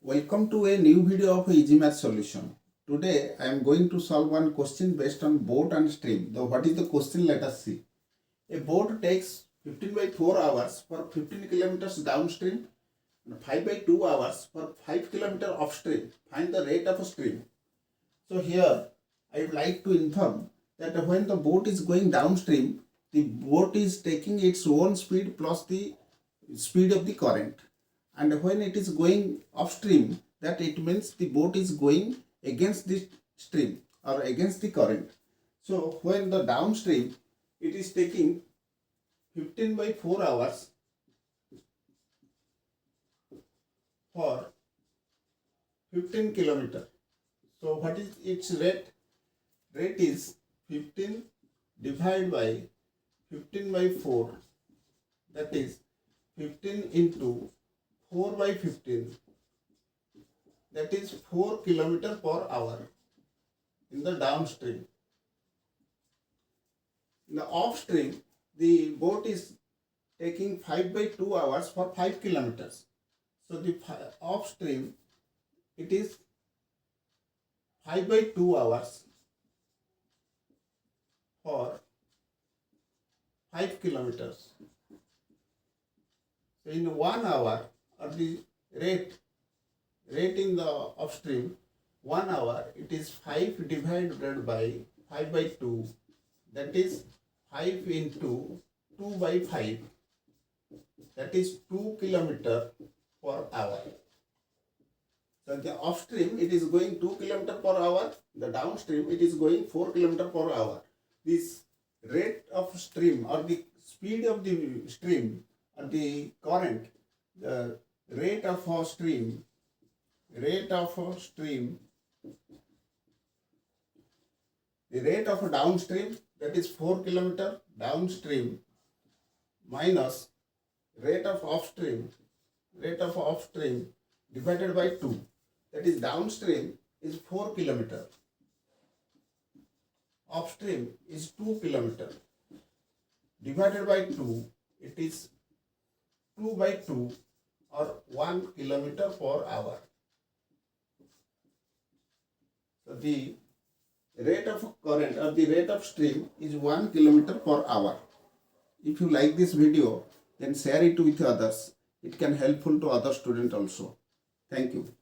Welcome to a new video of Easy Math Solution. Today I am going to solve one question based on boat and stream. Now what is the question? Let us see. A boat takes 15 by 4 hours for 15 kilometers downstream and 5 by 2 hours for 5 kilometers upstream. Find the rate of stream. So here I would like to inform that when the boat is going downstream, the boat is taking its own speed plus the speed of the current. And when it is going upstream, that it means the boat is going against the stream or against the current. So when the downstream, it is taking 15 by 4 hours for 15 kilometer. So what is its rate? Rate is 15 divided by 15 by 4, that is 15 into 4 by 15, that is 4 kilometer per hour in the downstream. In the upstream, the boat is taking 5 by 2 hours for 5 kilometers. So the upstream, it is 5 by 2 hours for 5 kilometers. So in 1 hour, or the rate in the upstream, 1 hour, it is 5 divided by 5 by 2, that is 5 into 2 by 5, that is 2 kilometer per hour. So the upstream, it is going 2 kilometer per hour, the downstream, it is going 4 kilometer per hour. This rate of stream or the speed of the stream or the current, the rate of a stream, the rate of a downstream, that is 4 kilometer downstream, minus rate of upstream divided by 2, that is downstream is 4 kilometer, upstream is 2 kilometer, divided by 2, it is 2 by 2 or 1 kilometer per hour. So the rate of current or the rate of stream is 1 kilometer per hour. If you like this video, then share it with others. It can helpful to other students also. Thank you.